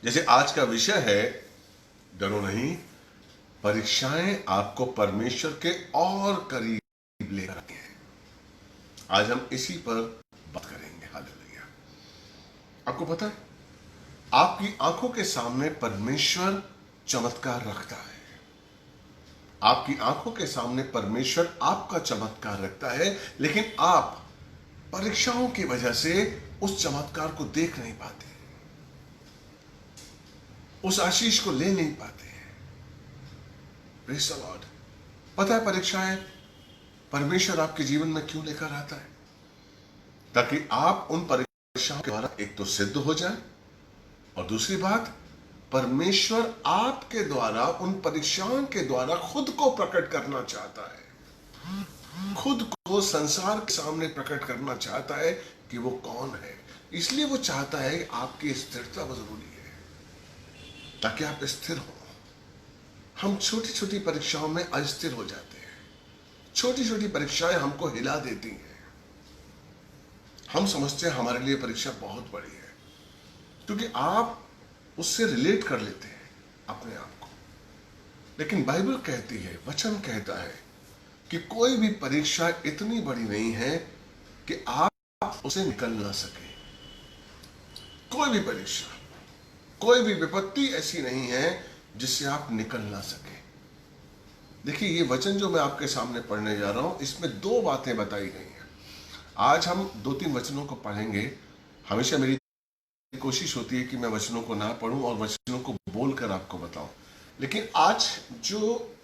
जैसे आज का विषय है, डरो नहीं, परीक्षाएं आपको परमेश्वर के और करीब ले आती हैं। आज हम इसी पर बात करेंगे। हालेलुया। आपको पता है, आपकी आंखों के सामने परमेश्वर चमत्कार रखता है। आपकी आंखों के सामने परमेश्वर आपका चमत्कार रखता है, लेकिन आप परीक्षाओं की वजह से उस चमत्कार को देख नहीं पाते, उस आशीष को ले नहीं पाते हैं। Praise the Lord. पता है परीक्षाएं परमेश्वर आपके जीवन में क्यों लेकर आता है? ताकि आप उन परीक्षाओं के द्वारा एक तो सिद्ध हो जाए, और दूसरी बात, परमेश्वर आपके द्वारा उन परीक्षाओं के द्वारा खुद को प्रकट करना चाहता है, खुद को संसार के सामने प्रकट करना चाहता है कि वो कौन है। इसलिए वो चाहता है आपकी स्थिरता जरूरी है, ताकि आप स्थिर हो। हम छोटी छोटी परीक्षाओं में अस्थिर हो जाते हैं। छोटी छोटी परीक्षाएं हमको हिला देती हैं। हम समझते हैं हमारे लिए परीक्षा बहुत बड़ी है, क्योंकि आप उससे रिलेट कर लेते हैं अपने आप को। लेकिन बाइबल कहती है, वचन कहता है कि कोई भी परीक्षा इतनी बड़ी नहीं है कि आप उसे निकल ना सके। कोई भी परीक्षा, कोई भी विपत्ति ऐसी नहीं है जिससे आप निकल ना सके। देखिए, ये वचन जो मैं आपके सामने पढ़ने जा रहा हूं, इसमें दो बातें बताई गई हैं। आज हम दो तीन वचनों को पढ़ेंगे। हमेशा मेरी कोशिश होती है कि मैं वचनों को ना पढ़ूं और वचनों को बोलकर आपको बताऊं, लेकिन आज जो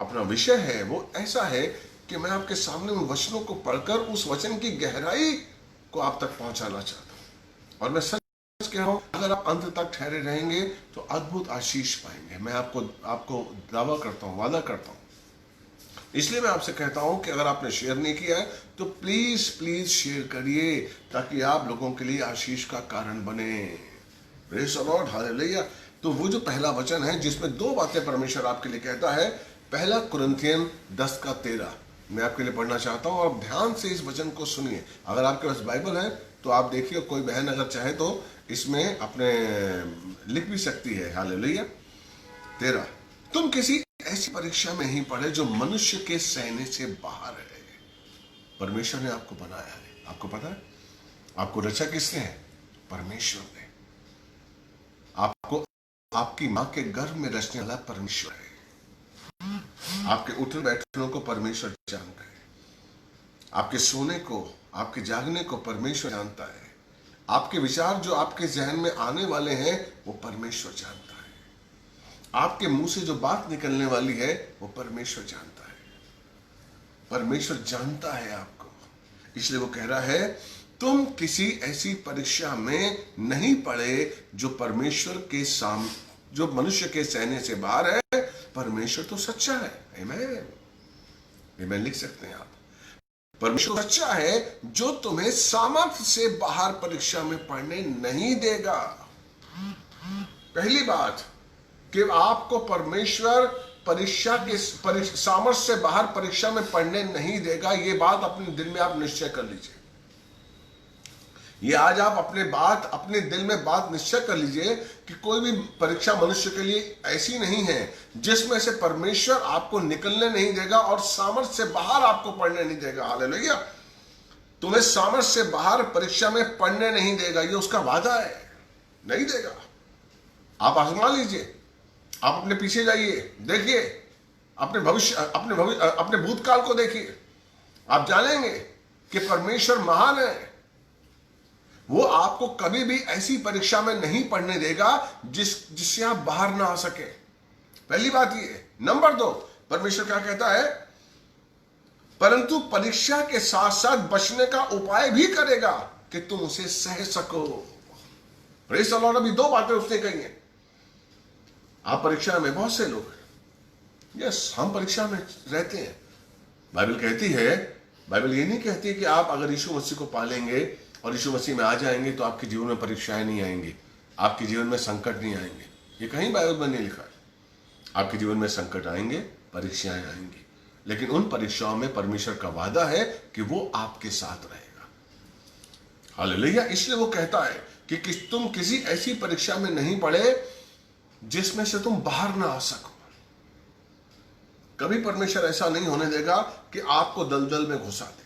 अपना विषय है वो ऐसा है कि मैं आपके सामने उन वचनों को पढ़कर उस वचन की गहराई को आप तक पहुंचाना चाहता हूं। और मैं सच कह रहा हूं, अगर आप अंत तक ठहरे रहेंगे तो अद्भुत आशीष पाएंगे। मैं आपको दावा करता हूं, वादा करता हूं। इसलिए मैं आपसे कहता हूं कि अगर आपने शेयर नहीं किया है तो प्लीज प्लीज शेयर करिए, ताकि आप लोगों के लिए आशीष का कारण बने। Praise the Lord, hallelujah. तो वो जो पहला वचन है जिसमें दो बातें परमेश्वर आपके लिए कहता है, पहला कुरिन्थियन 10:13 मैं आपके लिए पढ़ना चाहता हूं, और ध्यान से इस वचन को सुनिए। अगर आपके पास बाइबल है तो आप देखिए, कोई बहन अगर चाहे तो इसमें अपने लिख भी सकती है। हालेलुया। 13, तुम किसी ऐसी परीक्षा में नहीं पड़े जो मनुष्य के सहने से बाहर है। परमेश्वर ने आपको बनाया है। आपको पता है आपको रचा किसने है? परमेश्वर ने। आपको आपकी मां के गर्भ में रचने वाला परमेश्वर है। आपके उठने बैठने को परमेश्वर जानता है। आपके सोने को, आपके जागने को परमेश्वर जानता है। आपके विचार जो आपके जहन में आने वाले हैं वो परमेश्वर जानता है। आपके मुंह से जो बात निकलने वाली है वो परमेश्वर जानता है। परमेश्वर जानता है आपको। इसलिए वो कह रहा है, तुम किसी ऐसी परीक्षा में नहीं पड़े जो परमेश्वर के सामने, जो मनुष्य के सहने से बाहर है। परमेश्वर तो सच्चा है। आमीन। आमीन लिख सकते हैं आप। परमेश्वर सच्चा है जो तुम्हें सामर्थ्य से बाहर परीक्षा में पढ़ने नहीं देगा। पहली बात कि आपको परमेश्वर परीक्षा के सामर्थ्य से बाहर परीक्षा में पढ़ने नहीं देगा। ये बात अपने दिल में आप निश्चय कर लीजिए। ये आज आप अपने दिल में बात निश्चय कर लीजिए कि कोई भी परीक्षा मनुष्य के लिए ऐसी नहीं है जिसमें से परमेश्वर आपको निकलने नहीं देगा और सामर्थ्य से बाहर आपको पढ़ने नहीं देगा। हालेलुया। तुम्हें सामर्थ्य से बाहर परीक्षा में पढ़ने नहीं देगा, ये उसका वादा है। नहीं देगा। आप आजमा लीजिए। आप अपने पीछे जाइए, देखिए अपने भूतकाल को देखिए। आप जानेंगे कि परमेश्वर महान है। वो आपको कभी भी ऐसी परीक्षा में नहीं पढ़ने देगा जिससे आप बाहर ना आ सके। पहली बात ये। नंबर 2, परमेश्वर क्या कहता है? परंतु परीक्षा के साथ साथ बचने का उपाय भी करेगा कि तुम उसे सह सको। Praise the Lord. अभी दो बातें उसने कही हैं। आप परीक्षा में, बहुत से लोग, यस, हम परीक्षा में रहते हैं। बाइबल कहती है, बाइबल ये नहीं कहती कि आप अगर यीशु मसीह को पालेंगे और यीशु मसीह में आ जाएंगे तो आपके जीवन में परीक्षाएं नहीं आएंगी, आपके जीवन में संकट नहीं आएंगे। ये कहीं बाइबल में नहीं लिखा है। आपके जीवन में संकट आएंगे, परीक्षाएं आएंगी, लेकिन उन परीक्षाओं में परमेश्वर का वादा है कि वो आपके साथ रहेगा। हालेलुया। इसलिए वो कहता है कि तुम किसी ऐसी परीक्षा में नहीं पड़े जिसमें से तुम बाहर ना आ सको। कभी परमेश्वर ऐसा नहीं होने देगा कि आपको दलदल में घुसा दे।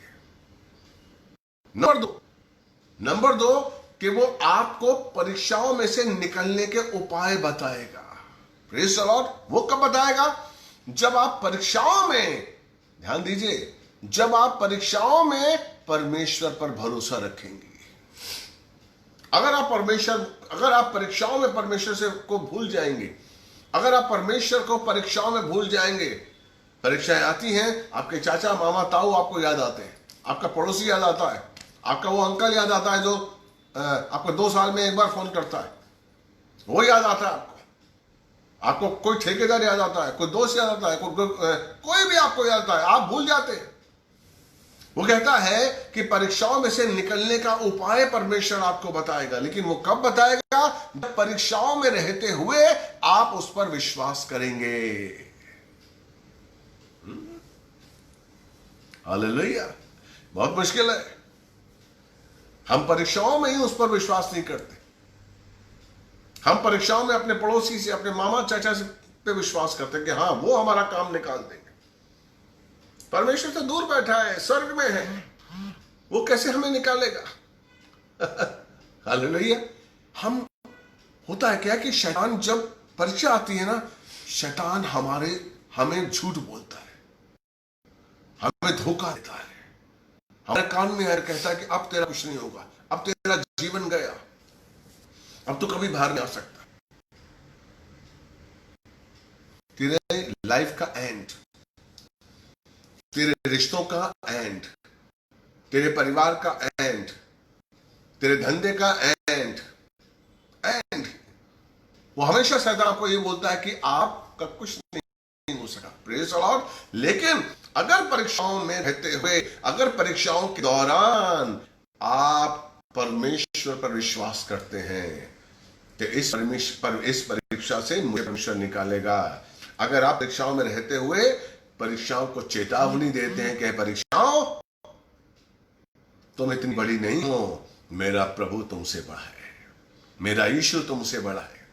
नंबर दो कि वो आपको परीक्षाओं में से निकलने के उपाय बताएगा। Praise the Lord. वो कब बताएगा? जब आप परीक्षाओं में, ध्यान दीजिए, जब आप परीक्षाओं में परमेश्वर पर भरोसा रखेंगे। अगर आप परीक्षाओं में परमेश्वर से को भूल जाएंगे, अगर आप परमेश्वर को परीक्षाओं में भूल जाएंगे, परीक्षाएं आती हैं, आपके चाचा मामा ताऊ आपको याद आते हैं, आपका पड़ोसी याद आता है, आपका वो अंकल याद आता है जो आपको 2 साल में एक बार फोन करता है, वो याद आता है आपको कोई ठेकेदार याद आता है, कोई दोस्त याद आता है, कोई भी आपको याद आता है, आप भूल जाते हैं। वो कहता है कि परीक्षाओं में से निकलने का उपाय परमेश्वर आपको बताएगा, लेकिन वो कब बताएगा? जब परीक्षाओं में रहते हुए आप उस पर विश्वास करेंगे। हालेलुया। बहुत मुश्किल है, हम परीक्षाओं में ही उस पर विश्वास नहीं करते। हम परीक्षाओं में अपने पड़ोसी से, अपने मामा चाचा से पे विश्वास करते हैं कि हाँ वो हमारा काम निकाल देंगे। परमेश्वर तो दूर बैठा है, स्वर्ग में है, वो कैसे हमें निकालेगा? हालेलुया। होता है क्या कि शैतान जब परीक्षा आती है ना, शैतान हमें झूठ बोलता है, हमें धोखा देता है, हमारे कान में यार कहता है कि अब तेरा कुछ नहीं होगा, अब तेरा जीवन गया, अब तो कभी बाहर नहीं आ सकता, तेरे लाइफ का एंड, तेरे रिश्तों का एंड, तेरे परिवार का एंड, तेरे धंधे का एंड। वो हमेशा शैतान आपको ये बोलता है कि आपका कुछ नहीं हो सका। Praise the Lord. लेकिन अगर परीक्षाओं में रहते हुए, अगर परीक्षाओं के दौरान आप परमेश्वर पर विश्वास करते हैं तो इस परीक्षा से मुझे परमेश्वर निकालेगा। अगर आप परीक्षाओं में रहते हुए परीक्षाओं को चेतावनी देते हैं कि परीक्षाओं तुम इतनी बड़ी नहीं हो, मेरा प्रभु तुमसे बड़ा है, मेरा यीशु तुमसे बड़ा है,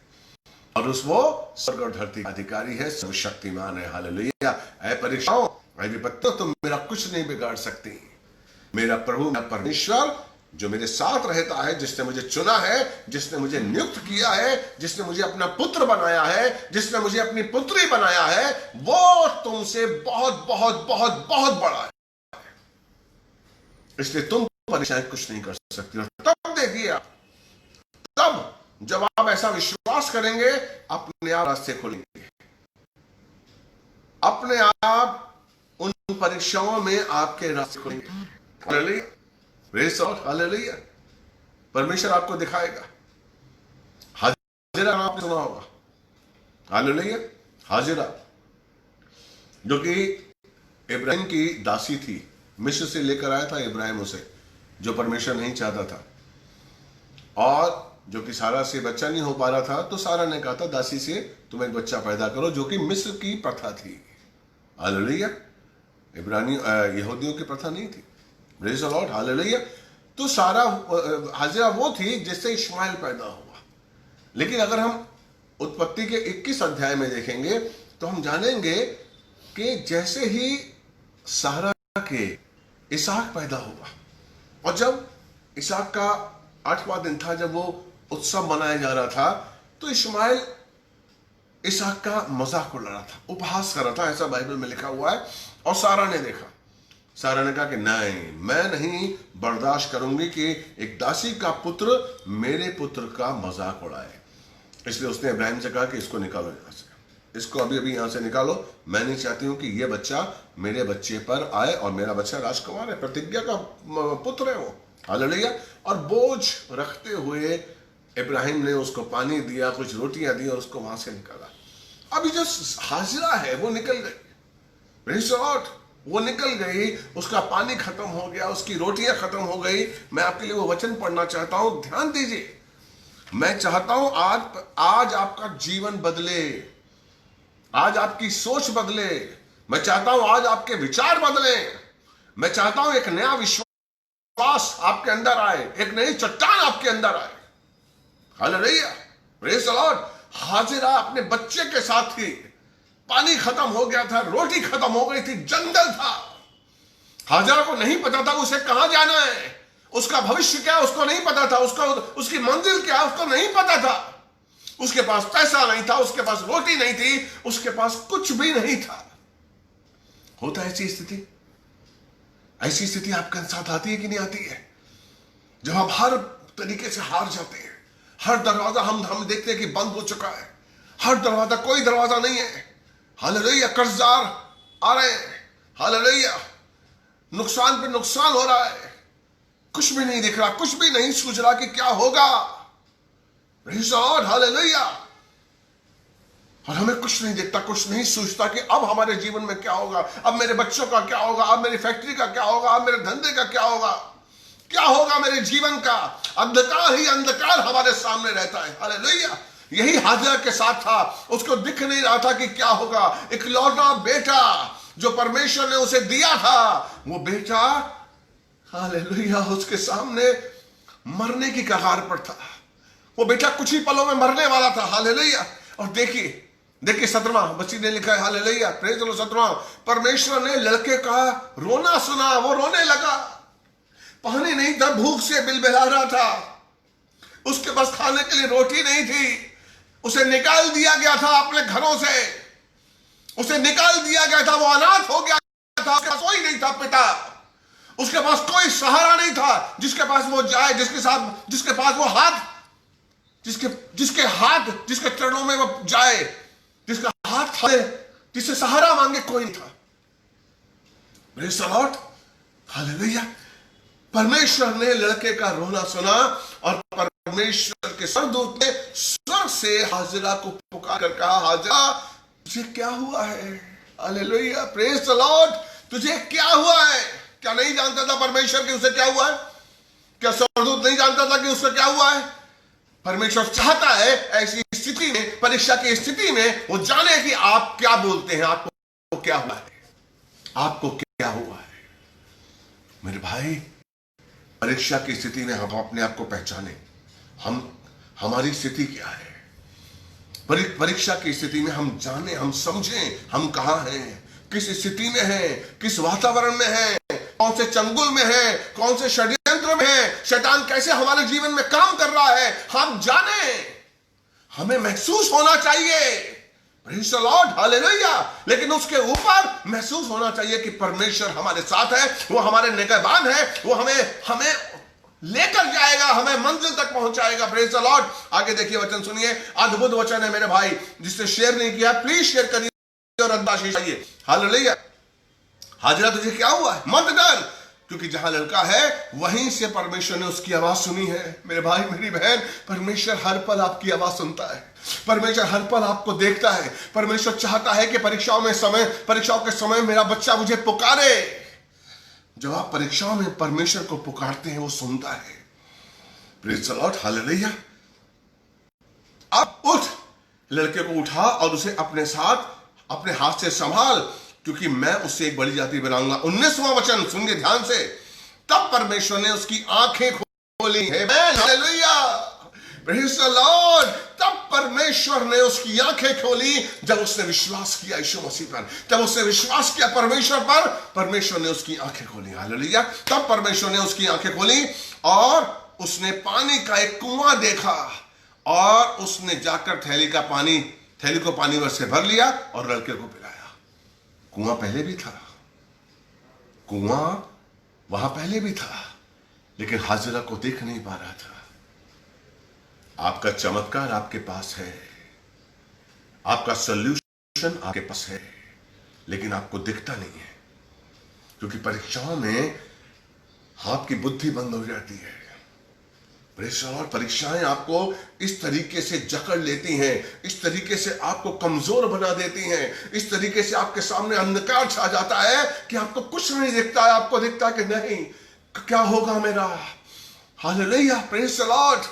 और वो स्वर्ग और धरती का अधिकारी है, सर्वशक्तिमान है। हालेलुया। ऐ परीक्षाओं, ऐ विपत्तियों, तुम मेरा कुछ नहीं बिगाड़ सकती। मेरा प्रभु, मेरा परमेश्वर जो मेरे साथ रहता है, जिसने मुझे चुना है, जिसने मुझे नियुक्त किया है, जिसने मुझे अपना पुत्र बनाया है, जिसने मुझे अपनी पुत्री बनाया है, वो तुमसे बहुत बहुत बहुत बहुत बड़ा है। इसलिए तुम परीक्षाएं कुछ नहीं कर सकती। और तब देखिए आप, तब जब आप ऐसा विश्वास करेंगे, अपने आप रास्ते खुलेंगे, अपने आप उन परीक्षाओं में आपके रास्ते खुलेंगे। Hallelujah. Praise the Lord. Hallelujah. परमेश्वर आपको दिखाएगा। हाजिरा आपने सुना होगा। हालेलुया। हाजिरा जो कि इब्राहिम की दासी थी, मिस्र से लेकर आया था इब्राहिम उसे, जो परमेश्वर नहीं चाहता था, और जो कि सारा से बच्चा नहीं हो पा रहा था, तो सारा ने कहा था दासी से तुम एक बच्चा पैदा करो, जो कि मिस्र की प्रथा थी। हालेलुया। इब्रानी यहूदियों की प्रथा नहीं थी। Praise the Lord. हालेलुया। तो सारा हाजिरा वो थी जिससे इश्माइल पैदा हुआ। लेकिन अगर हम उत्पत्ति के 21 अध्याय में देखेंगे तो हम जानेंगे कि जैसे ही सारा के इसहाक पैदा हुआ, और जब इसहाक का 8वां दिन था, जब वो उत्सव मनाया जा रहा था, तो इश्माइल इसहाक का मजाक उड़ा रहा था, उपहास कर रहा था, ऐसा बाइबल में लिखा हुआ है। और सारा ने देखा, सारा ने कहा कि नहीं, मैं नहीं बर्दाश्त करूंगी कि एक दासी का पुत्र मेरे पुत्र का मजाक उड़ाए। इसलिए उसने इब्राहिम से कहा कि इसको निकालो यहां से, इसको अभी अभी यहां से निकालो। मैं नहीं चाहती हूं कि ये बच्चा मेरे बच्चे पर आए, और मेरा बच्चा राजकुमार है, प्रतिज्ञा का पुत्र है वो। हालेलुया। और बोझ रखते हुए इब्राहिम ने उसको पानी दिया, कुछ रोटियां दी, और उसको वहां से निकाला। अभी जो हाजिरा है वो निकल गई। Praise the Lord. वो निकल गई, उसका पानी खत्म हो गया, उसकी रोटियां खत्म हो गई। मैं आपके लिए वो वचन पढ़ना चाहता हूं, ध्यान दीजिए। मैं चाहता हूं आज आपका जीवन बदले, आज आपकी सोच बदले। मैं चाहता हूं आज आपके विचार बदले। मैं चाहता हूं एक नया विश्वास आपके अंदर आए, एक नई चट्टान आपके अंदर आए। Hallelujah, praise the Lord. हाजिरा अपने बच्चे के साथ थी, पानी खत्म हो गया था, रोटी खत्म हो गई थी, जंगल था। हाजिरा को नहीं पता था उसे कहां जाना है, उसका भविष्य क्या है उसको नहीं पता था, उसकी मंजिल क्या है उसको नहीं पता था। उसके पास पैसा नहीं था, उसके पास रोटी नहीं थी, उसके पास कुछ भी नहीं था। होता है ऐसी स्थिति? ऐसी स्थिति आपके साथ आती है कि नहीं आती है? जब आप हर तरीके से हार जाते हैं, हर दरवाजा हम देखते हैं कि बंद हो चुका है, हर दरवाजा, कोई दरवाजा नहीं है। हालेलुया, कर्जदार आ रहे हैं, हालेलुया, नुकसान पे नुकसान हो रहा है, कुछ भी नहीं दिख रहा, कुछ भी नहीं सूझ रहा कि क्या होगा। Praise the Lord, hallelujah. और हमें कुछ नहीं दिखता, कुछ नहीं सूझता कि अब हमारे जीवन में क्या होगा, अब मेरे बच्चों का क्या होगा, अब मेरी फैक्ट्री का क्या होगा, अब मेरे धंधे का क्या होगा, क्या होगा मेरे जीवन का। अंधकार ही अंधकार हमारे सामने रहता है। हालेलुया, यही हाजिरा के साथ था, उसको दिख नहीं रहा था कि क्या होगा। इकलौता बेटा जो परमेश्वर ने उसे दिया था, वो बेटा हालेलुया उसके सामने मरने की कगार पर था। वो बेटा कुछ ही पलों में मरने वाला था। हालेलुया। और देखिए 17वां बच्ची ने लिखा है, हालेलुया, प्रेज़ द लॉर्ड, 17वां, परमेश्वर ने लड़के का रोना सुना, वो रोने लगा। पानी नहीं था, भूख से बिलबिला रहा था, उसके पास खाने के लिए रोटी नहीं थी, उसे निकाल दिया गया था अपने घरों से, उसे निकाल दिया गया था, वो अनाथ हो गया था, उसके पास कोई नहीं था पिता, उसके पास कोई सहारा नहीं था जिसके पास वो जाए, जिसके पास वो हाथ, जिसके चरणों में वो जाए, जिसका हाथ है, जिससे सहारा मांगे, कोई नहीं था। Praise the Lord, hallelujah. परमेश्वर ने लड़के का रोना सुना और परमेश्वर के स्वर्गदूत ने स्वर्ग से हाजिरा को पुकार कर कहा, हाजिरा तुझे क्या हुआ है? हालेलुया, प्रेज़ द लॉर्ड, तुझे क्या हुआ है? क्या नहीं जानता था परमेश्वर कि उसे क्या हुआ है? क्या स्वर्गदूत नहीं जानता था कि उससे क्या हुआ है? परमेश्वर चाहता है ऐसी स्थिति में, परीक्षा की स्थिति में, वो जाने कि आप क्या बोलते हैं, आपको क्या हुआ है, आपको क्या हुआ है। मेरे भाई, परीक्षा की स्थिति में हम अपने आप को पहचाने, हमारी स्थिति क्या है। परीक्षा की स्थिति में हम जाने, हम समझें हम कहां हैं, किस स्थिति में हैं, किस वातावरण में हैं, कौन से चंगुल में हैं, कौन से षड्यंत्र में हैं, शैतान कैसे हमारे जीवन में काम कर रहा है, हम जाने। हमें महसूस होना चाहिए, प्रेज़ द लॉर्ड, हालेलुया। लेकिन उसके ऊपर महसूस होना चाहिए कि परमेश्वर हमारे साथ है, वो हमारे निगहबान है, वो हमें लेकर जाएगा, हमें मंजिल तक पहुंचाएगा। Praise the Lord. आगे देखिए, वचन सुनिए, अद्भुत वचन है मेरे भाई। जिसने शेयर नहीं किया प्लीज शेयर करिए और अद्दाशी चाहिए। हालेलुया। हाजिरा तुझे क्या हुआ है? मत डर, क्योंकि जहां लड़का है वहीं से परमेश्वर ने उसकी आवाज सुनी है। मेरे भाई मेरी बहन, परमेश्वर हर पल आपकी आवाज सुनता है, परमेश्वर हर पल आपको देखता है। परमेश्वर चाहता है कि परीक्षाओं के समय मेरा बच्चा मुझे पुकारे। जब आप परीक्षाओं में परमेश्वर को पुकारते हैं, वो सुनता है। Praise the Lord, hallelujah. अब उठ, लड़के को उठा और उसे अपने साथ अपने हाथ से संभाल, क्योंकि मैं उससे एक बड़ी जाति बनाऊंगा। 19वां वचन सुनिए ध्यान से। तब परमेश्वर ने उसकी आंखें खोली है। Hallelujah, praise the Lord. तब परमेश्वर ने उसकी आंखें खोली जब उसने विश्वास किया यीशु मसीह पर, जब उसने विश्वास किया परमेश्वर पर, परमेश्वर ने उसकी आंखें खोली। हालेलुया। तब परमेश्वर ने उसकी आंखें खोली और उसने पानी का एक कुआं देखा और उसने जाकर थैली को पानी में से भर लिया और लड़के को पिलाया। कुआं पहले भी था, कुआं वहां पहले भी था, लेकिन हाजिरा को देख नहीं पा रहा था। आपका चमत्कार आपके पास है, आपका सॉल्यूशन आपके पास है, लेकिन आपको दिखता नहीं है, क्योंकि परीक्षाओं में आपकी बुद्धि बंद हो जाती है। और परीक्षाएं आपको इस तरीके से जकड़ लेती हैं, इस तरीके से आपको कमजोर बना देती हैं, इस तरीके से आपके सामने अंधकार छा जाता है कि आपको कुछ नहीं दिखता है। आपको दिखता है कि नहीं, क्या होगा मेरा। Hallelujah, praise the Lord.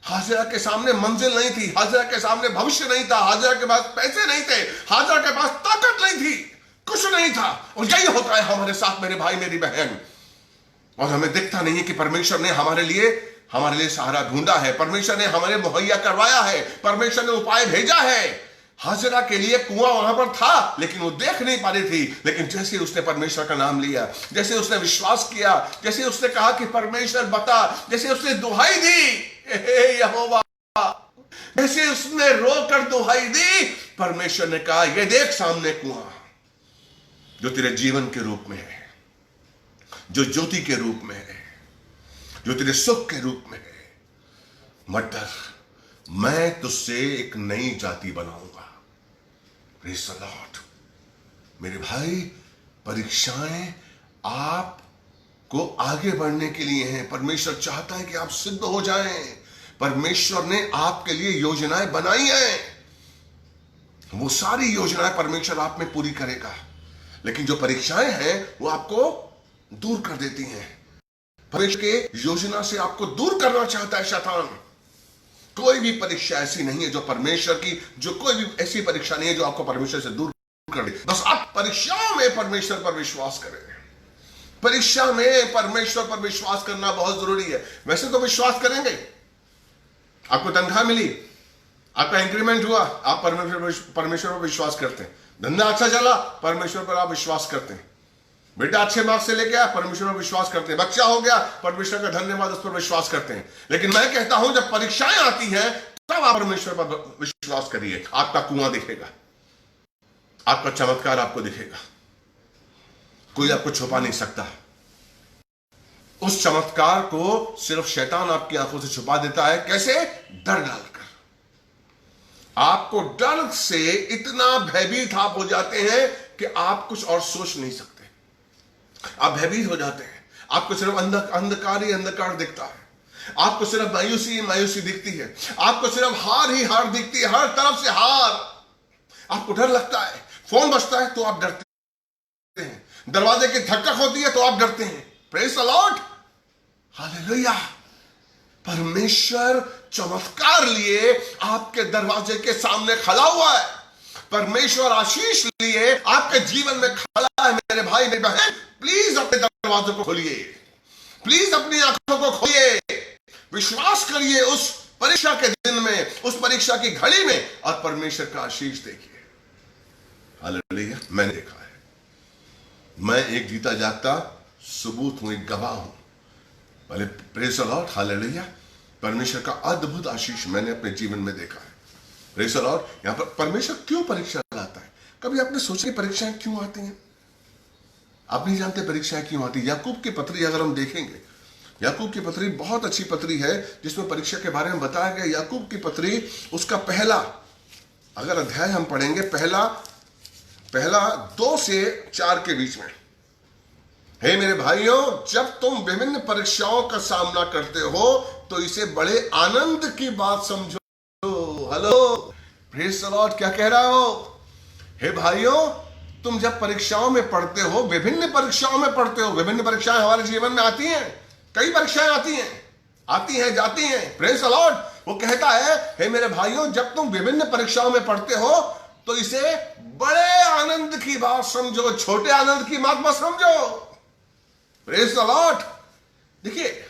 हाजिरा के सामने मंजिल नहीं थी, हाजिरा के सामने भविष्य नहीं था, हाजिरा के पास पैसे नहीं थे, हाजिरा के पास ताकत नहीं थी, कुछ नहीं था। और यही होता है हमारे साथ मेरे भाई मेरी बहन। और हमें दिखता नहीं है कि परमेश्वर ने हमारे लिए हमारे लिए सहारा ढूंढा है, परमेश्वर ने हमारे मुहैया करवाया है, परमेश्वर ने उपाय भेजा है। हाजरा के लिए कुआं वहां पर था, लेकिन वो देख नहीं पा रही थी। लेकिन जैसे उसने परमेश्वर का नाम लिया, जैसे उसने विश्वास किया, जैसे उसने कहा कि परमेश्वर बता, जैसे उसने दुहाई दी, हे यहोवा, जैसे उसने रोकर दुहाई दी, परमेश्वर ने कहा ये देख सामने कुआं जो तेरे जीवन के रूप में है, जो ज्योति के रूप में है, जो तेरे सुख के रूप में है। मत डर, मैं तुझसे एक नई जाति बनाऊंगा। Praise the Lord. मेरे भाई, परीक्षाएं आपको आगे बढ़ने के लिए हैं। परमेश्वर चाहता है कि आप सिद्ध हो जाएं। परमेश्वर ने आपके लिए योजनाएं बनाई हैं, वो सारी योजनाएं परमेश्वर आप में पूरी करेगा। लेकिन जो परीक्षाएं हैं वो आपको दूर कर देती हैं। परमेश्वर के योजना से आपको दूर करना चाहता है शैतान। कोई भी परीक्षा ऐसी नहीं है जो परमेश्वर की, जो कोई भी ऐसी परीक्षा नहीं है जो आपको परमेश्वर से दूर कर दे। बस आप परीक्षाओं में परमेश्वर पर विश्वास करें। परीक्षा में परमेश्वर पर विश्वास करना बहुत जरूरी है। वैसे तो विश्वास करेंगे, आपको तनख्वाह मिली, आपका इंक्रीमेंट हुआ, आप परमेश्वर पर विश्वास करते हैं। धंधा अच्छा चला, परमेश्वर पर आप विश्वास करते हैं। बेटा अच्छे मार्क्स से लेके आया, परमेश्वर पर विश्वास करते हैं। बच्चा हो गया, परमेश्वर का धन्यवाद, उस पर विश्वास करते हैं। लेकिन मैं कहता हूं जब परीक्षाएं आती हैं तब आप परमेश्वर पर विश्वास करिए। आपका कुआं दिखेगा, आपका चमत्कार आपको दिखेगा, कोई आपको छुपा नहीं सकता। उस चमत्कार को सिर्फ शैतान आपकी आंखों से छुपा देता है। कैसे? डर डालकर। आपको डर से इतना भयभीत आप हो जाते हैं कि आप कुछ और सोच नहीं सकते। आप भयभीत हो जाते हैं। आपको सिर्फ अंधकार ही अंधकार दिखता है, आपको सिर्फ मायूसी ही मायूसी दिखती है, आपको सिर्फ हार ही हार दिखती है, हर तरफ से हार। आपको डर लगता है, फोन बजता है तो आप डरते हैं, दरवाजे की धक्का होती है तो आप डरते हैं। Praise the Lord, hallelujah. परमेश्वर चमत्कार लिए आपके दरवाजे के सामने खड़ा हुआ है। परमेश्वर आशीष लिए आपके जीवन में खड़ा है। मेरे भाई मेरी बहन, प्लीज अपने दरवाजों को खोलिए, प्लीज अपनी आंखों को खोलिए, विश्वास करिए उस परीक्षा के दिन में, उस परीक्षा की घड़ी में, और परमेश्वर का आशीष देखिए। हालेलुया। मैंने देखा है, मैं एक जीता जागता सबूत हूं, एक गवाह हूं। भले, प्रेज़ द लॉर्ड, हालेलुया। परमेश्वर का अद्भुत आशीष मैंने अपने जीवन में देखा है। Praise the Lord. यहां पर परमेश्वर क्यों परीक्षा लाता है? कभी आपने सोचा परीक्षाएं क्यों आती हैं? आप नहीं जानते परीक्षाएं क्यों आती है। याकूब की पत्री अगर हम देखेंगे, याकूब की पत्री बहुत अच्छी पत्री है जिसमें परीक्षा के बारे में बताया गया। याकूब की पत्री, उसका पहला अगर अध्याय हम पढ़ेंगे, पहला 2 से 4 के बीच में, हे मेरे भाइयों, जब तुम विभिन्न परीक्षाओं का सामना करते हो तो इसे बड़े आनंद की बात समझो। Hello, praise the Lord. क्या कह रहा हो? हे भाइयों, तुम जब परीक्षाओं में पढ़ते हो, विभिन्न परीक्षाओं में पढ़ते हो, विभिन्न परीक्षाएं हमारे जीवन में आती हैं, कई परीक्षाएं आती हैं जाती हैं। Praise the Lord. वो कहता है, हे मेरे भाइयों, जब तुम विभिन्न परीक्षाओं में पढ़ते हो तो इसे बड़े आनंद की बात समझो, छोटे आनंद की बात मत समझो। Praise the Lord. देखिए,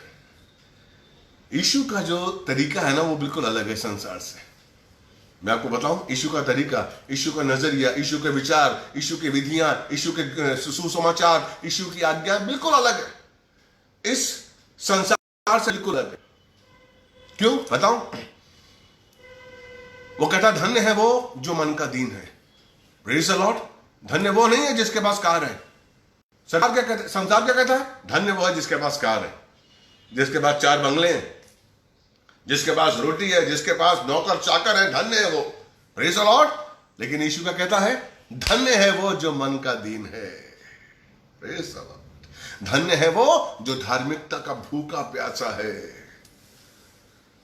यीशु का जो तरीका है ना, वो बिल्कुल अलग है संसार से। मैं आपको बताऊं, यीशु का तरीका, यीशु का नजरिया, यीशु के विचार, यीशु की विधियां, यीशु के सुसमाचार, यीशु की आज्ञा बिल्कुल अलग है। इस संसार से बिल्कुल अलग है। क्यों बताऊं? वो कहता, धन्य है वो जो मन का दीन है। Praise the Lord. धन्य वो नहीं है जिसके पास कार है। संसार क्या कहता है? धन्य वो है जिसके पास कार है, जिसके पास 4 बंगले हैं, जिसके पास रोटी है, जिसके पास नौकर चाकर है, धन्य है वो। Praise the Lord. लेकिन यीशु का कहता है, धन्य है वो जो मन का दीन है। Praise the Lord. धन्य है वो जो धार्मिकता का भूखा प्यासा है।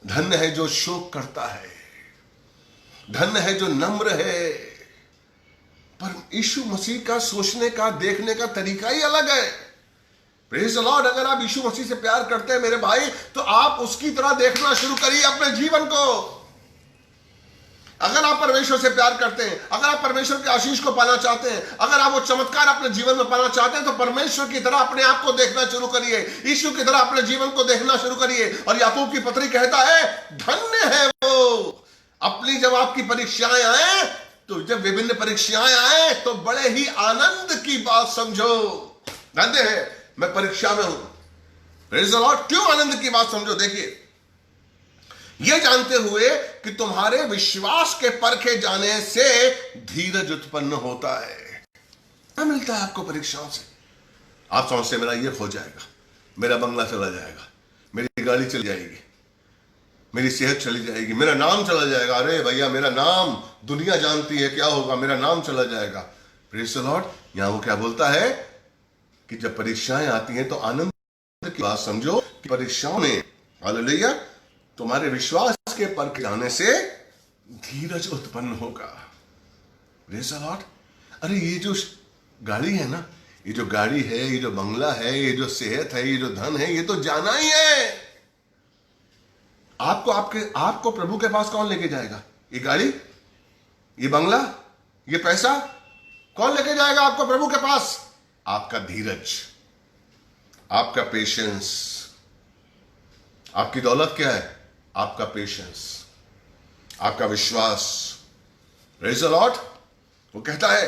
धन्य है जो शोक करता है। धन्य है जो नम्र है। पर यीशु मसीह का सोचने का, देखने का तरीका ही अलग है। Praise the Lord. अगर आप यीशु मसीह से प्यार करते हैं मेरे भाई, तो आप उसकी तरह देखना शुरू करिए अपने जीवन को। अगर आप परमेश्वर से प्यार करते हैं, अगर आप परमेश्वर के आशीष को पाना चाहते हैं, अगर आप वो चमत्कार अपने जीवन में पाना चाहते हैं, तो परमेश्वर की तरह अपने आप को देखना शुरू करिए, यीशु की तरह अपने जीवन को देखना शुरू करिए। और याकूब की पत्री कहता है, धन्य है वो अपनी, जब आपकी परीक्षाएं आए, तो जब विभिन्न परीक्षाएं आए तो बड़े ही आनंद की बात समझो। धन्य है मैं परीक्षा में हूं, प्रेज़ द लॉर्ड। क्यों आनंद की बात समझो? देखिए, यह जानते हुए कि तुम्हारे विश्वास के परखे जाने से धीरज उत्पन्न होता है। क्या मिलता है आपको परीक्षाओं से? आप समझते मेरा ये हो जाएगा, मेरा बंगला चला जाएगा, मेरी गाड़ी चली जाएगी, मेरी सेहत चली जाएगी, मेरा नाम चला जाएगा। अरे भैया, मेरा नाम दुनिया जानती है, क्या होगा? मेरा नाम चला जाएगा। Praise the Lord. यहां वो क्या बोलता है कि जब परीक्षाएं आती हैं तो आनंद की बात समझो कि परीक्षाओं में, हालेलुया, तुम्हारे विश्वास के परखे जाने से धीरज उत्पन्न होगा। Praise the Lord. अरे ये जो गाड़ी है ना, ये जो गाड़ी है, ये जो बंगला है, ये जो सेहत है, ये जो धन है, ये तो जाना ही है। आपको प्रभु के पास कौन लेके जाएगा? ये गाड़ी, ये बंगला, ये पैसा कौन लेके जाएगा आपको प्रभु के पास? आपका धीरज, आपका पेशेंस। आपकी दौलत क्या है? आपका पेशेंस, आपका विश्वास। Praise the Lord. वो कहता है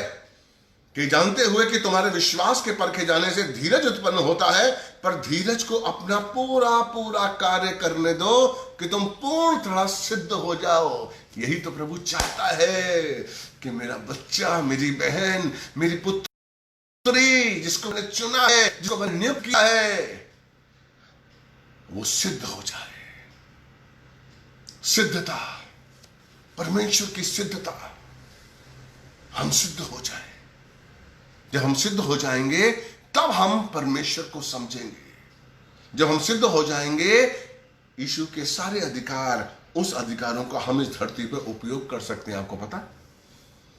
कि जानते हुए कि तुम्हारे विश्वास के परखे जाने से धीरज उत्पन्न होता है, पर धीरज को अपना पूरा पूरा कार्य करने दो कि तुम पूर्ण तरह सिद्ध हो जाओ। यही तो प्रभु चाहता है कि मेरा बच्चा, मेरी बहन, मेरी पुत्री, जिसको मैंने चुना है, जिसको मैंने नियुक्त किया है, वो सिद्ध हो जाए। सिद्धता, परमेश्वर की सिद्धता, हम सिद्ध हो जाए। जब हम सिद्ध हो जाएंगे तब हम परमेश्वर को समझेंगे। जब हम सिद्ध हो जाएंगे, यीशु के सारे अधिकार, उस अधिकारों का हम इस धरती पर उपयोग कर सकते हैं। आपको पता,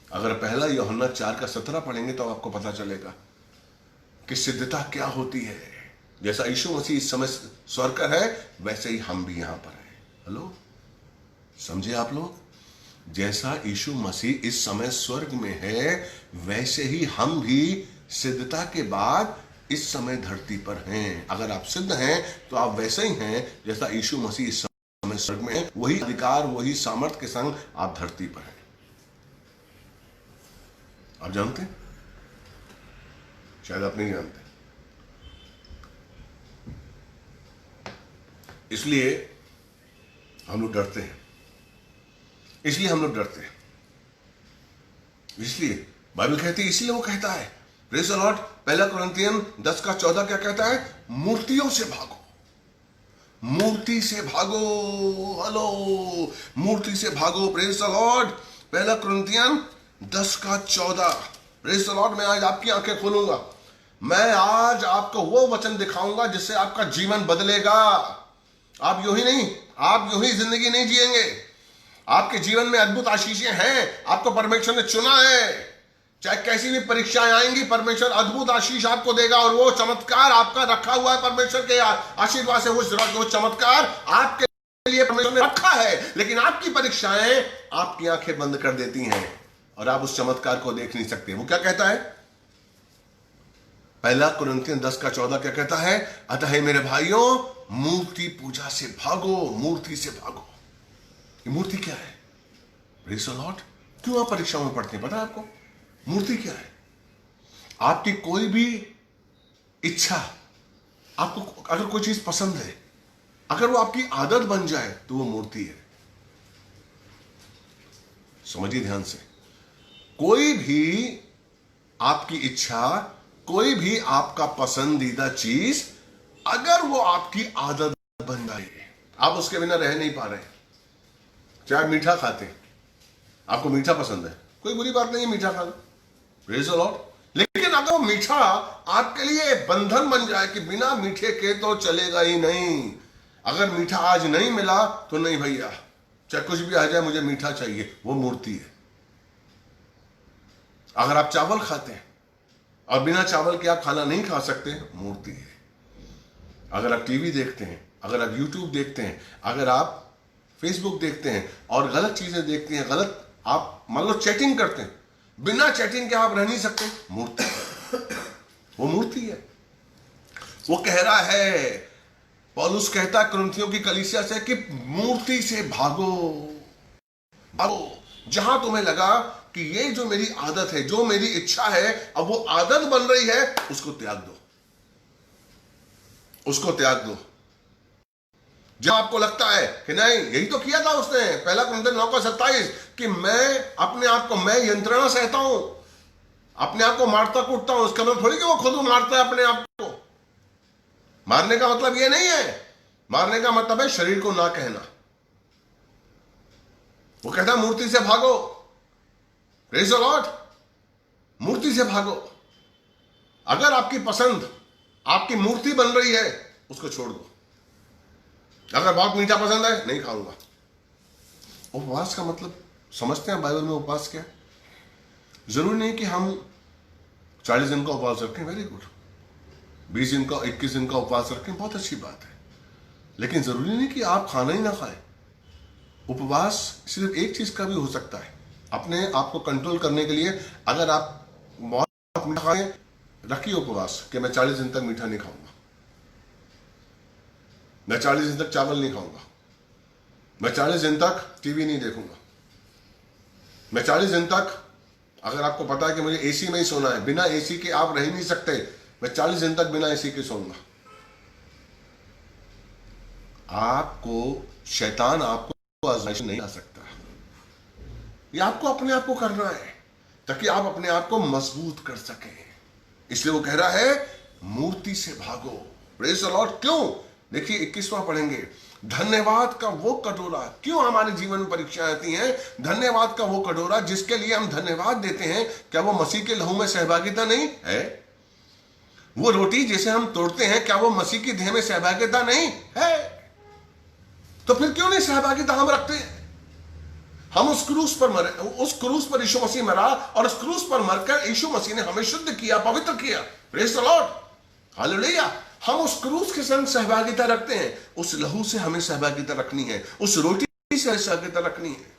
अगर पहला यूहन्ना 4:17 पढ़ेंगे तो आपको पता चलेगा कि सिद्धता क्या होती है। जैसा यीशु मसीह इस समय स्वर्ग पर है, वैसे ही हम भी यहां पर हैं। हेलो, समझे आप लोग? जैसा यीशु मसीह इस समय स्वर्ग में है, वैसे ही हम भी सिद्धता के बाद इस समय धरती पर हैं। अगर आप सिद्ध हैं तो आप वैसे ही हैं जैसा यीशु मसीह इस समय स्वर्ग में है। वही अधिकार, वही सामर्थ के संग आप धरती पर हैं। आप जानते हैं? शायद आप नहीं जानते। इसलिए हम लोग डरते हैं, इसलिए हम लोग डरते हैं। इसलिए बाइबल कहती है, इसलिए वो कहता है, प्रेज़ द लॉर्ड, 1 कुरिन्थियन 10:14 क्या कहता है? मूर्तियों से भागो, मूर्ति से भागो। हेलो, मूर्ति से भागो। Praise the Lord. 1 Corinthian 10:14। Praise the lord. मैं आज आपकी आंखें खोलूंगा, मैं आज आपको वो वचन दिखाऊंगा जिससे आपका जीवन बदलेगा। आप यूं ही जिंदगी नहीं जिएंगे। आपके जीवन में अद्भुत आशीषें हैं। आपको परमेश्वर ने चुना है। चाहे कैसी भी परीक्षाएं आएंगी, परमेश्वर अद्भुत आशीष आपको देगा। और वो चमत्कार आपका रखा हुआ है परमेश्वर के आशीर्वाद से। वो चमत्कार आपके लिए परमेश्वर ने रखा है, लेकिन आपकी परीक्षाएं आपकी आंखें बंद कर देती हैं और आप उस चमत्कार को देख नहीं सकते। वो क्या कहता है? 1 कुरिन्थियन 10:14 क्या कहता है? अतः मेरे भाइयों, मूर्ति पूजा से भागो, मूर्ति से भागो। ये मूर्ति क्या है? Praise the Lord. क्यों आप परीक्षाओं में पढ़ते हैं? पता है आपको मूर्ति क्या है? आपकी कोई भी इच्छा, आपको अगर कोई चीज पसंद है, अगर वो आपकी आदत बन जाए तो वो मूर्ति है। समझिए ध्यान से। कोई भी आपकी इच्छा, कोई भी आपका पसंदीदा चीज, अगर वो आपकी आदत बन जाए, आप उसके बिना रह नहीं पा रहे। चाहे मीठा खाते हैं, आपको मीठा पसंद है, कोई बुरी बात नहीं है मीठा खाना, प्रेज़ द लॉर्ड। लेकिन अगर वो मीठा आपके लिए बंधन बन जाए कि बिना मीठे के तो चलेगा ही नहीं, अगर मीठा आज नहीं मिला तो नहीं भैया, चाहे कुछ भी आ जाए मुझे मीठा चाहिए, वो मूर्ति है। अगर आप चावल खाते हैं और बिना चावल के आप खाना नहीं खा सकते, मूर्ति है। अगर आप टीवी देखते हैं, अगर आप यूट्यूब देखते हैं, अगर आप फेसबुक देखते हैं और गलत चीजें देखते हैं, गलत आप मान लो चैटिंग करते हैं, बिना चैटिंग के आप रह नहीं सकते, मूर्ति, वो मूर्ति है। वो कह रहा है, पौलुस कहता है कुरिन्थियों की कलीसिया से कि मूर्ति से भागो, भागो। जहां तुम्हें लगा कि ये जो मेरी आदत है, जो मेरी इच्छा है, अब वो आदत बन रही है, उसको त्याग दो, उसको त्याग दो। जब आपको लगता है कि नहीं, यही तो किया था उसने, पहला कुरिन्थियों 9:27, कि मैं अपने आप को, मैं यंत्रणा सहता हूं, अपने आप को मारता कूटता हूं। इसका मतलब थोड़ी कि वो खुद मारता है अपने आप को। मारने का मतलब ये नहीं है, मारने का मतलब है शरीर को ना कहना। वो कहता है मूर्ति से भागो, प्रेज़ द लॉर्ड, मूर्ति से भागो। अगर आपकी पसंद आपकी मूर्ति बन रही है, उसको छोड़ दो। अगर बहुत मीठा पसंद है, नहीं खाऊंगा। उपवास का मतलब समझते हैं बाइबल में उपवास क्या है? जरूरी नहीं कि हम 40 दिन का उपवास रखें, वेरी गुड। 20 दिन का, 21 दिन का उपवास रखें, बहुत अच्छी बात है। लेकिन जरूरी नहीं कि आप खाना ही ना खाएं। उपवास सिर्फ एक चीज का भी हो सकता है, अपने आप को कंट्रोल करने के लिए। अगर आप बहुत मीठा खाएं, रखिए उपवास कि मैं 40 दिन तक मीठा नहीं खाऊंगा, मैं 40 दिन तक चावल नहीं खाऊंगा, मैं 40 दिन तक टीवी नहीं देखूंगा, मैं 40 दिन तक, अगर आपको पता है कि मुझे एसी में ही सोना है, बिना एसी के आप रह ही नहीं सकते, मैं 40 दिन तक बिना एसी के सोऊंगा। आपको शैतान आपको आज़माइश नहीं आ सकता। ये आपको अपने आप को करना है ताकि आप अपने आप को मजबूत कर सकें। इसलिए वो कह रहा है मूर्ति से भागो। Praise the Lord. क्यों? देखिए 21वां पढ़ेंगे। धन्यवाद का वो कटोरा, क्यों हमारे जीवन में परीक्षाएं आती हैं? धन्यवाद का वो कटोरा जिसके लिए हम धन्यवाद देते हैं, क्या वो मसीह के लहू में सहभागिता नहीं है? वो रोटी जिसे हम तोड़ते हैं, क्या वो मसीह की देह में सहभागिता नहीं है? तो फिर क्यों नहीं सहभागिता हम रखते हैं? हम उस क्रूस पर मरे, उस क्रूस पर यीशु मसीह मरा, और उस क्रूस पर मरकर यीशु मसीह ने हमें शुद्ध किया, पवित्र किया। Praise the Lord, hallelujah. हम उस क्रूस के संग सहभागिता रखते हैं, उस लहू से हमें सहभागिता रखनी है, उस रोटी से सहभागिता रखनी है।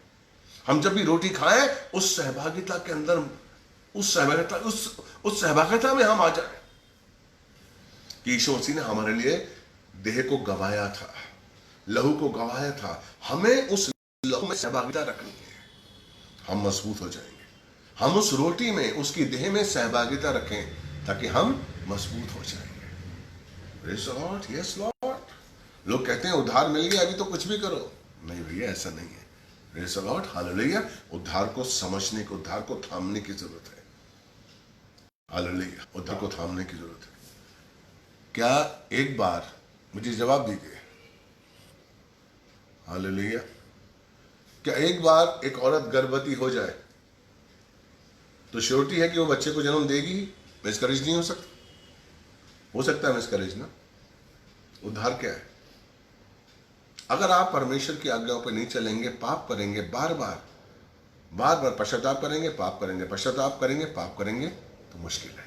हम जब भी रोटी खाएं, उस सहभागिता के अंदर, उस सहभागिता में हम आ जाएं कि यीशु मसीह ने हमारे लिए देह को गवाया था, लहू को गवाया था। हमें उस लहू में सहभागिता रखनी है, हम मजबूत हो जाएंगे। हम उस रोटी में, उसकी देह में सहभागिता रखें ताकि हम मजबूत हो जाएंगे। Praise the Lord, yes Lord. लोग कहते हैं उद्धार मिल गया, अभी तो कुछ भी करो। नहीं भैया, ऐसा नहीं है। Praise the Lord, hallelujah. उद्धार को समझने को, उद्धार को थामने की जरूरत है। हालेलुया, उद्धार को थामने की जरूरत है। क्या एक बार मुझे जवाब दीजिए, हालेलुया, क्या एक बार एक औरत गर्भवती हो जाए तो श्योरिटी है कि वो बच्चे को जन्म देगी? मिसकैरेज नहीं हो सकता? हो सकता है मिसकैरेज ना। उद्धार क्या है? अगर आप परमेश्वर की आज्ञाओं पर नहीं चलेंगे, पाप करेंगे, बार बार पश्चाताप करेंगे, पाप करेंगे, पश्चाताप करेंगे, पाप करेंगे, तो मुश्किल है।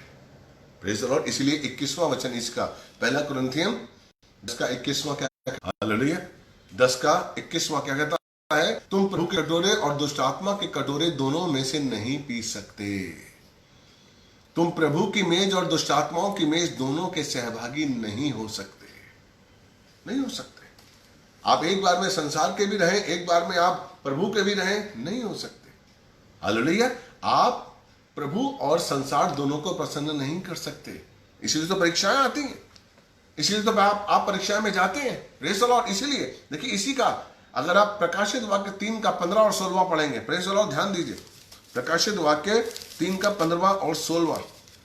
Praise the Lord. इसलिए 21वां वचन इसका, पहला कुरिन्थियों 10 का 21वां क्या, हालेलुया, 10 का 21वां क्या कहता है? तुम प्रभु के कटोरे और दुष्ट आत्मा के कटोरे दोनों में से नहीं पी सकते। तुम प्रभु की मेज और दुष्ट आत्माओं की मेज दोनों के सहभागी नहीं हो सकते, नहीं हो सकते। आप एक बार में संसार के भी रहें, एक बार में आप प्रभु के भी रहें, नहीं हो सकते। हालेलुया। आप प्रभु और संसार दोनों को प्रसन्न नहीं कर सकते। इसीलिए तो परीक्षाएं आती हैं, इसीलिए तो आप परीक्षा में जाते हैं। Praise the Lord. इसीलिए देखिए, इसी का अगर आप प्रकाशित वाक्य 3 का 15 और 16 पढ़ेंगे, प्रेज़ द लॉर्ड, ध्यान दीजिए। प्रकाशित वाक्य 3 का 15 और 16,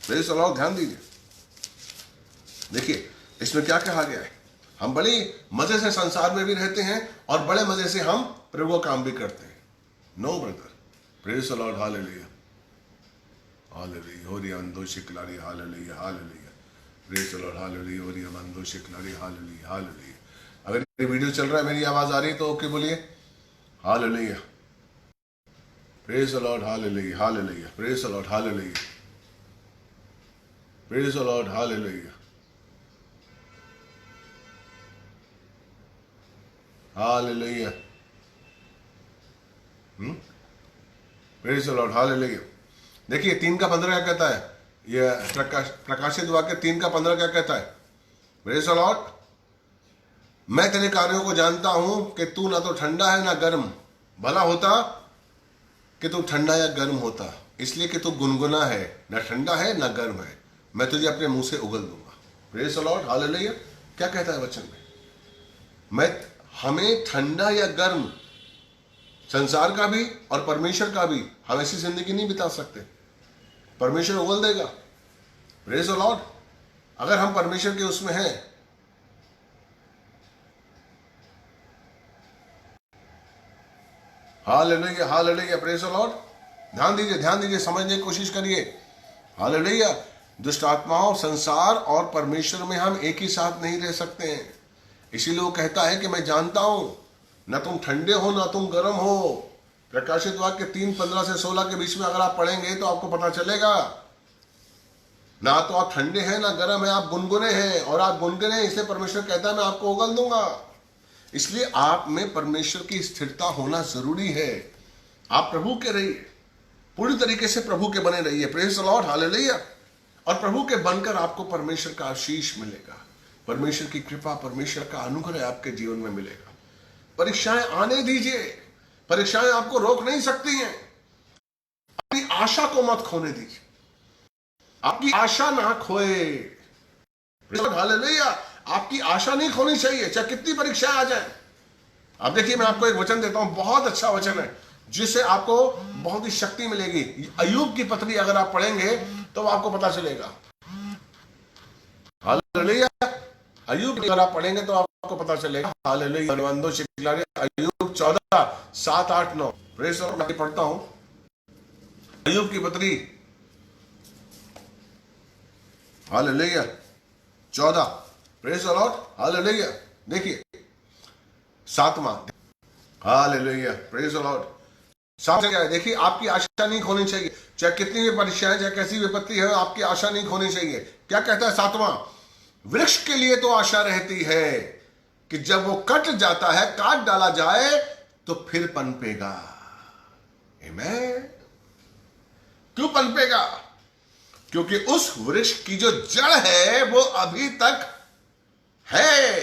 प्रेज़ द लॉर्ड, ध्यान दीजिए। देखिए इसमें क्या कहा गया है। हम बड़े मजे से संसार में भी रहते हैं और बड़े मजे से हम प्रभु का काम भी करते हैं। No brother, praise the Lord, hallelujah, hallelujah, होरिया अंदो शिकलारी, hallelujah, hallelujah, praise the Lord, hallelujah, होरिया अंदो शिकलारी, हालेलुया, हालेलुया। अगर ये वीडियो चल रहा है, मेरी आवाज आ रही है तो ओके बोलिए, hallelujah, praise the Lord, hallelujah, hallelujah, praise the Lord, hallelujah, praise the Lord, hallelujah, hallelujah. Praise the Lord, hallelujah. देखिए 3:15 क्या कहता है, ये प्रकाशित वाक्य 3:15 क्या कहता है, प्रेज द लॉर्ड, मैं तेरे कार्यों को जानता हूं कि तू ना तो ठंडा है ना गर्म, भला होता कि तू ठंडा या गर्म होता, इसलिए कि तू गुनगुना है, ना ठंडा है ना गर्म है, मैं तुझे अपने मुंह से उगल दूंगा। Praise the Lord, hallelujah. क्या कहता है वचन में, हमें ठंडा या गर्म, संसार का भी और परमेश्वर का भी, हम ऐसी जिंदगी नहीं बिता सकते, परमेश्वर उगल देगा। प्रेज द लॉर्ड, अगर हम परमेश्वर के उसमें हैं, hallelujah, hallelujah, praise the Lord. ध्यान दीजिए, समझने की कोशिश करिए, हालेलुया। दुष्ट आत्माओं, संसार और परमेश्वर में हम एक ही साथ नहीं रह सकते हैं, इसीलिए वो कहता है कि मैं जानता हूं, ना तुम ठंडे हो ना तुम गर्म हो। प्रकाशित वाक्य 3:15 से 16 के बीच में अगर आप पढ़ेंगे तो आपको पता चलेगा, ना तो आप ठंडे हैं ना गर्म है, आप गुनगुने हैं, और आप गुनगुने इसलिए परमेश्वर कहता है मैं आपको उगल दूंगा। इसलिए आप में परमेश्वर की स्थिरता होना जरूरी है। आप प्रभु के रहिए, पूरी तरीके से प्रभु के बने रहिए, प्रेज द लॉर्ड, हालेलुया। और प्रभु के बनकर आपको परमेश्वर का आशीष मिलेगा, परमेश्वर की कृपा, परमेश्वर का अनुग्रह आपके जीवन में मिलेगा। परीक्षाएं आने दीजिए, परीक्षाएं आपको रोक नहीं सकती हैं। अपनी आशा को मत खोने दीजिए, आपकी आशा ना खोए, हालेलुया। आपकी आशा नहीं खोनी चाहिए, चाहे कितनी परीक्षाएं आ जाए। अब देखिए, मैं आपको एक वचन देता हूं, बहुत अच्छा वचन है, जिससे आपको बहुत ही शक्ति मिलेगी। अय्यूब की पत्री अगर आप पढ़ेंगे तो आपको पता चलेगा, हालेलुया। अय्यूब अगर आप पढ़ेंगे तो आपको पता चलेगा, हालेलुया। अय्यूब 14, 7, 8, 9, प्रेज द लॉर्ड। मैं पढ़ता हूं अय्यूब की पत्री, hallelujah, 14, praise the Lord, hallelujah. देखिए 7वां, हालेलुया, प्रेज द लॉर्ड। 7 क्या है, देखिए, आपकी आशा नहीं खोनी चाहिए, चाहे कितनी भी परीक्षाएं, चाहे कैसी विपत्ति है, आपकी आशा नहीं खोनी चाहिए। क्या कहता है 7वां, वृक्ष के लिए तो आशा रहती है कि जब वो कट जाता है, काट डाला जाए तो फिर पनपेगा। आमीन। क्यों पनपेगा? क्योंकि उस वृक्ष की जो जड़ है वो अभी तक है,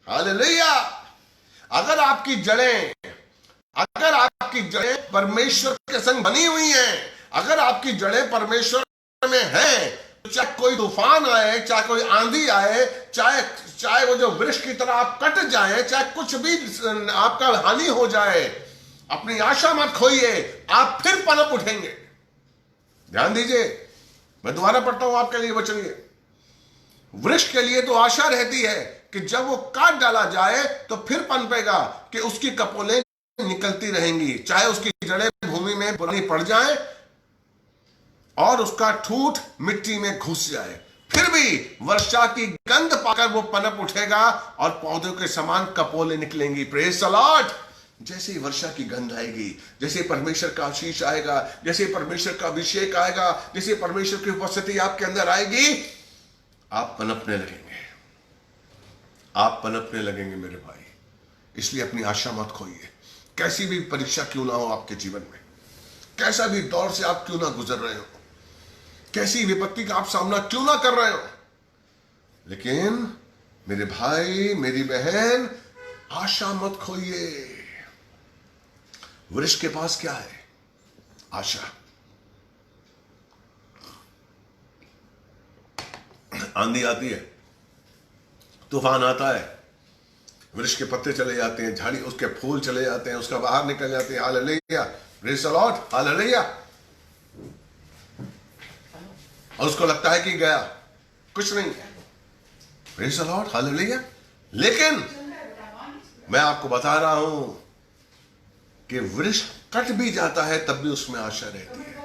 हालेलुया। अगर आपकी जड़ें परमेश्वर के संग बनी हुई हैं, अगर आपकी जड़ें परमेश्वर में हैं, तो चाहे कोई तूफान आए, चाहे कोई आंधी आए, चाहे वो जो वृक्ष की तरह आप कट जाए, चाहे कुछ भी आपका हानि हो जाए, अपनी आशा मत खोइए, आप फिर पनप उठेंगे। ध्यान दीजिए, मैं दोबारा पढ़ता हूं आपके लिए वचन। ये वृक्ष के लिए तो आशा रहती है कि जब वो काट डाला जाए तो फिर पनपेगा, कि उसकी कपोलें निकलती रहेंगी, चाहे उसकी जड़ें भूमि में पुरानी पड़ जाए और उसका ठूंठ मिट्टी में घुस जाए, फिर भी वर्षा की गंध पाकर वो पनप उठेगा और पौधों के समान कपोलें निकलेंगी। Praise the Lord. जैसे ही वर्षा की गंध आएगी, जैसे परमेश्वर का आशीष आएगा, जैसे परमेश्वर का अभिषेक आएगा, जैसे परमेश्वर की उपस्थिति आपके अंदर आएगी, आप पनपने लगेंगे, आप पनपने लगेंगे मेरे भाई। इसलिए अपनी आशा मत खोइए, कैसी भी परीक्षा क्यों ना हो आपके जीवन में, कैसा भी दौर से आप क्यों ना गुजर रहे हो, कैसी विपत्ति का आप सामना क्यों ना कर रहे हो, लेकिन मेरे भाई, मेरी बहन, आशा मत खोइए। वृक्ष के पास क्या है? आशा। आंधी आती है, तूफान आता है, वृक्ष के पत्ते चले जाते हैं, झाड़ी, उसके फूल चले जाते हैं, उसका बाहर निकल जाते हैं, hallelujah, praise the Lord, hallelujah. और उसको लगता है कि गया, कुछ नहीं, प्रेज द लॉर्ड, हालेलुया। लेकिन मैं आपको बता रहा हूं कि वृक्ष कट भी जाता है तब भी उसमें आशा रहती है,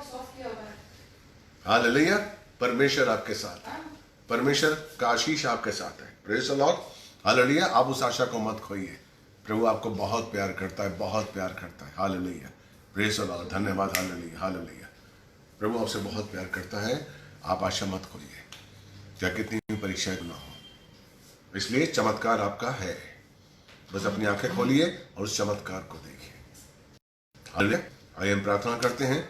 हालेलुया। परमेश्वर आपके साथ है, परमेश्वर का आशीष आपके साथ है, प्रेज द लॉर्ड, हालेलुया। आप उस आशा को मत खोइए, प्रभु आपको बहुत प्यार करता है, बहुत प्यार करता है, हालेलुया, प्रेज द लॉर्ड, धन्यवाद, हालेलुया, हालेलुया। प्रभु आपसे बहुत प्यार करता है, आप आशा मत खोइए, चाहे कितनी भी परीक्षाएं ना हो। इसलिए चमत्कार आपका है, बस अपनी आंखें खोलिए और उस चमत्कार को देखिए, हालेलुया, आइए हम प्रार्थना करते हैं।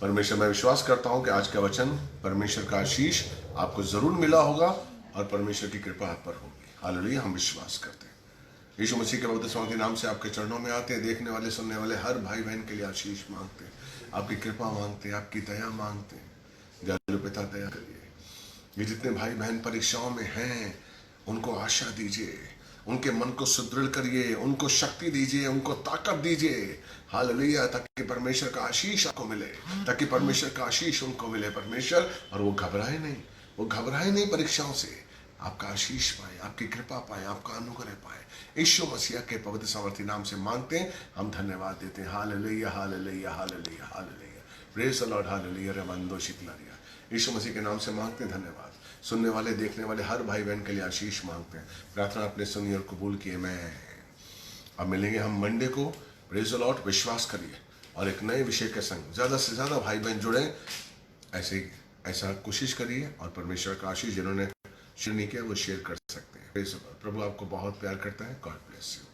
परमेश्वर, मैं विश्वास करता हूं कि आज का वचन परमेश्वर का आशीष आपको जरूर मिला होगा और परमेश्वर की कृपा आप पर होगी। हालेलुया, हम विश्वास करते हैं। यीशु मसीह के पवित्र स्वामी नाम से आपके चरणों में आते हैं। देखने वाले सुनने वाले हर भाई बहन के लिए आशीष मांगते हैं, आपकी कृपा मांगते हैं, आपकी दया मांगते हैं। दयालु पिता, दया करिए। ये जितने भाई बहन परीक्षाओं में हैं उनको आशा दीजिए, उनके मन को सुदृढ़ करिए, उनको शक्ति दीजिए, उनको ताकत दीजिए। हालेलुया, ताकि परमेश्वर का आशीष आपको मिले, ताकि परमेश्वर का आशीष उनको मिले परमेश्वर, और वो घबराए नहीं, वो घबराए नहीं परीक्षाओं से। आपका आशीष पाए, आपकी कृपा पाए, आपका अनुग्रह पाए। यीशु मसीह के पवित्र सामर्थी नाम से मांगते हैं, हम धन्यवाद देते हैं। Hallelujah, hallelujah, hallelujah, hallelujah, praise the Lord, hallelujah, रमंदो शिकलारिया। यीशु मसीह के नाम से मांगते हैं, धन्यवाद। सुनने वाले देखने वाले हर भाई बहन के लिए आशीष मांगते हैं। प्रार्थना आपने सुनी और कबूल किए। मैं अब मिलेंगे हम मंडे को। प्रेज़ द लॉर्ड, विश्वास करिए और एक नए विषय के संग ज़्यादा से ज़्यादा भाई बहन जुड़े। ऐसा कोशिश करिए और परमेश्वर का आशीष जिन्होंने शेयर नहीं किया वो शेयर कर सकते हैं। प्रभु आपको बहुत प्यार करता है। God bless you.